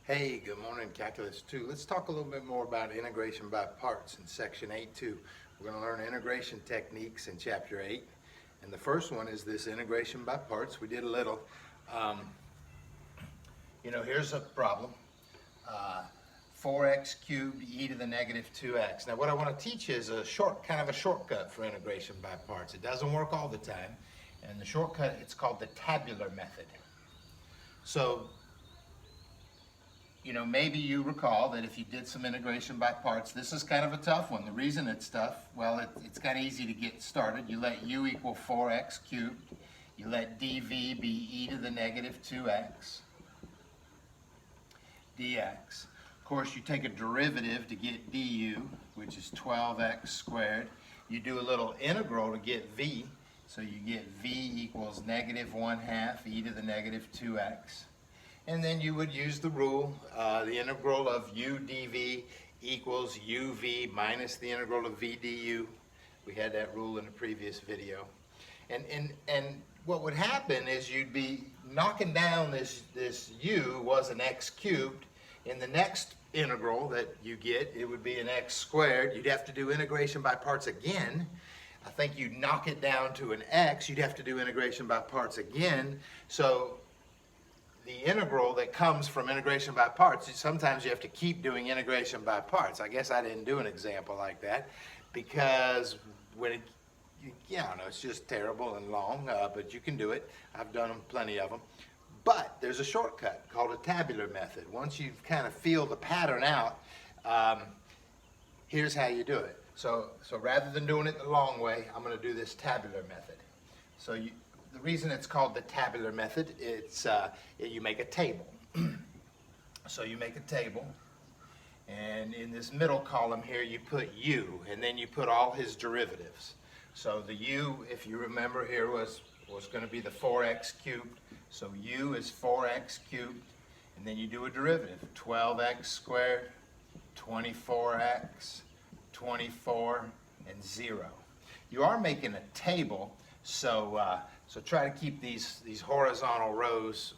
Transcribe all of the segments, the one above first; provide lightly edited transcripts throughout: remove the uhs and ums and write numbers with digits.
Hey, good morning, Calculus 2. Let's talk a little bit more about integration by parts in section 8.2. We're going to learn integration techniques in chapter 8. And the first one is this integration by parts. We did a little, here's a problem. 4x cubed e to the negative 2x. Now what I want to teach is kind of a shortcut for integration by parts. It doesn't work all the time. And the shortcut, it's called the tabular method. So, maybe you recall that if you did some integration by parts, this is kind of a tough one. The reason it's tough, well, it's kind of easy to get started. You let u equal 4x cubed. You let dv be e to the negative 2x dx. Of course, you take a derivative to get du, which is 12x squared. You do a little integral to get v, so you get v equals negative 1/2 e to the negative 2x. And then you would use the rule, the integral of u dv equals uv minus the integral of v du. We had that rule in a previous video. And what would happen is you'd be knocking down this u was an x cubed. In the next integral that you get, it would be an x squared. You'd have to do integration by parts again. I think you'd knock it down to an x. You'd have to do integration by parts again. So the integral that comes from integration by parts, sometimes you have to keep doing integration by parts. I guess I didn't do an example like that because I don't know, it's just terrible and long, but you can do it. I've done them, plenty of them. But there's a shortcut called a tabular method. Once you kind of feel the pattern out, here's how you do it. So rather than doing it the long way, I'm going to do this tabular method. So the reason it's called the tabular method, it's you make a table. So you make a table, and in this middle column here you put u, and then you put all his derivatives. So the u, if you remember here, was going to be the 4x cubed. So u is 4x cubed, and then you do a derivative, 12x squared, 24x, 24, and 0. You are making a table, so try to keep these horizontal rows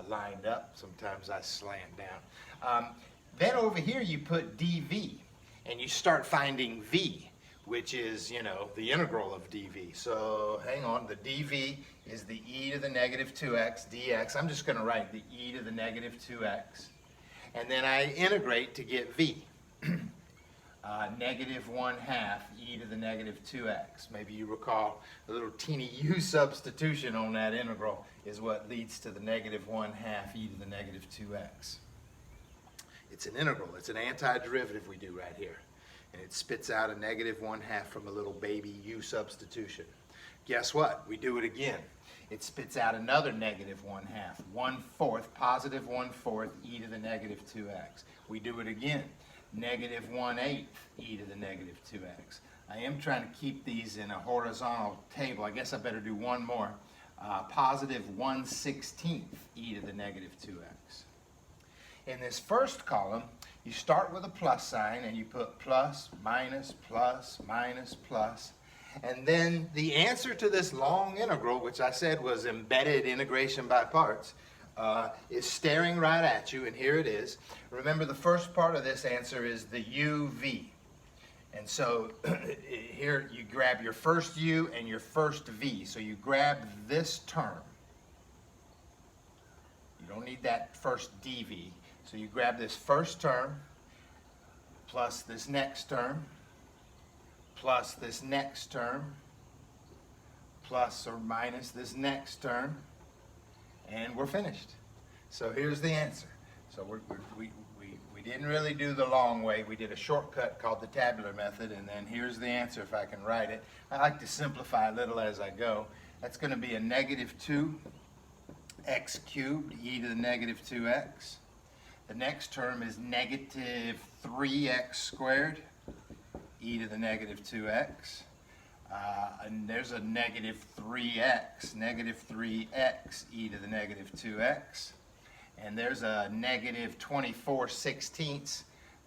lined up. Sometimes I slant down. Then over here you put dv, and you start finding v, which is, the integral of dv. So hang on, the dv is the e to the negative 2x dx. I'm just going to write the e to the negative 2x. And then I integrate to get v. Negative 1/2 e to the negative 2x. Maybe you recall a little teeny u substitution on that integral is what leads to the negative 1/2 e to the negative 2x. It's an integral. It's an antiderivative we do right here. And it spits out a negative 1/2 from a little baby u substitution. Guess what? We do it again. It spits out another negative 1/2, 1/4, positive 1/4 e to the negative 2x. We do it again. Negative 1/8 e to the negative 2x. I am trying to keep these in a horizontal table. I guess I better do one more. Positive 1/16 e to the negative 2x. In this first column, you start with a plus sign and you put plus, minus, plus, minus, plus. And then the answer to this long integral, which I said was embedded integration by parts, is staring right at you, and here it is. Remember, the first part of this answer is the uv. And so here you grab your first u and your first v. So you grab this term. You don't need that first dv. So you grab this first term plus this next term plus this next term plus or minus this next term, and we're finished. So here's the answer. So we didn't really do the long way. We did a shortcut called the tabular method, and then here's the answer if I can write it. I like to simplify a little as I go. That's going to be a negative 2x cubed e to the negative 2x. The next term is negative 3x squared e to the negative 2x. And there's a negative 3x e to the negative 2x. And there's a negative 24/16.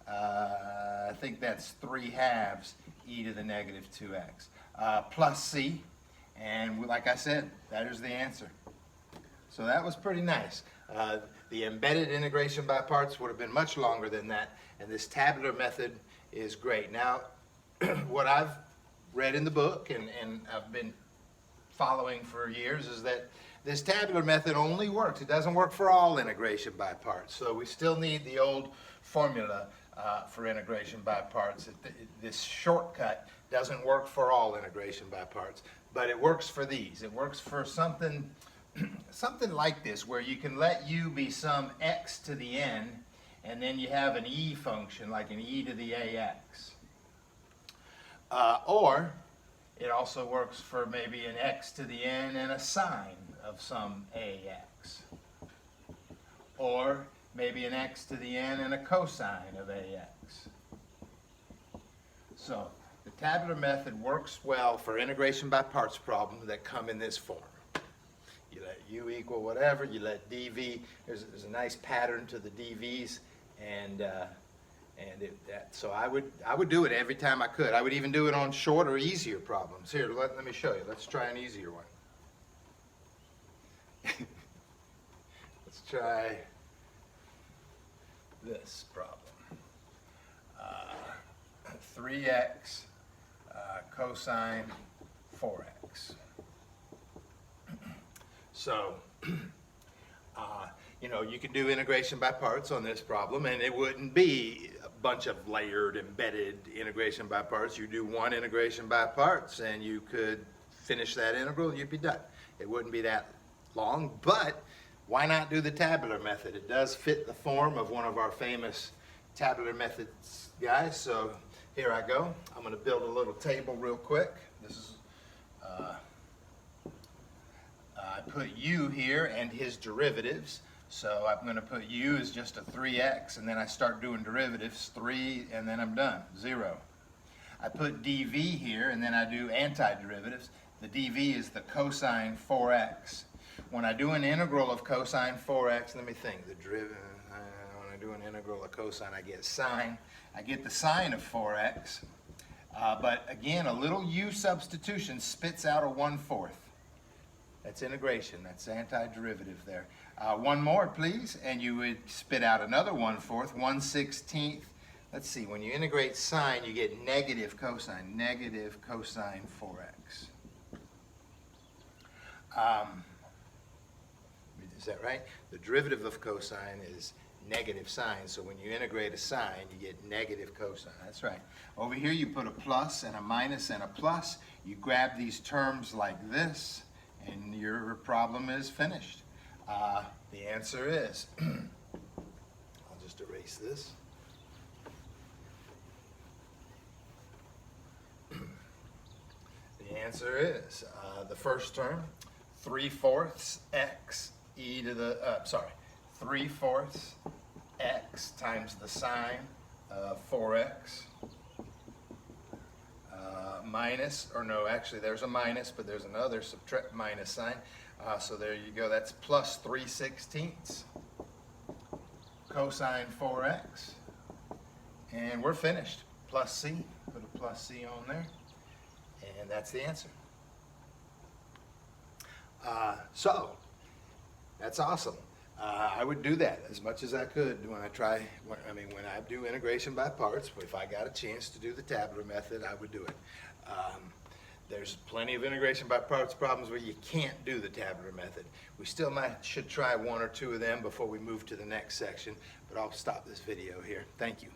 I think that's 3/2 e to the negative 2x. Plus c. And like I said, that is the answer. So that was pretty nice. The embedded integration by parts would have been much longer than that, and this tabular method is great. Now, what I've read in the book and I've been following for years is that this tabular method only works. It doesn't work for all integration by parts. So we still need the old formula for integration by parts. This shortcut doesn't work for all integration by parts, but it works for these. It works for something like this, where you can let u be some x to the n, and then you have an e function, like an e to the ax. Or it also works for maybe an x to the n and a sine of some ax. Or maybe an x to the n and a cosine of ax. So the tabular method works well for integration by parts problems that come in this form. You let u equal whatever, you let dv, there's a nice pattern to the dv's, so I would do it every time I could. I would even do it on shorter, easier problems. Here, let me show you. Let's try an easier one. Let's try this problem. 3x cosine 4x. So, you know, you can do integration by parts on this problem, and it wouldn't be a bunch of layered, embedded integration by parts. You do one integration by parts, and you could finish that integral, you'd be done. It wouldn't be that long, but why not do the tabular method? It does fit the form of one of our famous tabular methods guys. So here I go. I'm going to build a little table real quick. This is I put u here and his derivatives. So I'm going to put u as just a 3x, and then I start doing derivatives, 3, and then I'm done, 0. I put dv here, and then I do antiderivatives. The dv is the cosine 4x. When I do an integral of cosine 4x, let me think, when I do an integral of cosine, I get sine. I get the sine of 4x, but again, a little u substitution spits out a 1/4. That's integration, that's antiderivative there. One more, please, and you would spit out another 1/4, 1/16. Let's see, when you integrate sine, you get negative cosine 4x. Is that right? The derivative of cosine is negative sine, so when you integrate a sine, you get negative cosine. That's right. Over here, you put a plus and a minus and a plus. You grab these terms like this, and your problem is finished. The answer is, I'll just erase this. The answer is, the first term, 3/4 x e to the, 3/4 x times the sine of 4x minus, or no, actually there's a minus, but there's another subtract minus sign. So there you go, that's plus 3/16 cosine 4x. And we're finished. Plus c, put a plus c on there, and that's the answer. So, that's awesome. I would do that as much as I could when I do integration by parts. If I got a chance to do the tabular method, I would do it. There's plenty of integration by parts problems where you can't do the tabular method. We still should try one or two of them before we move to the next section, but I'll stop this video here. Thank you.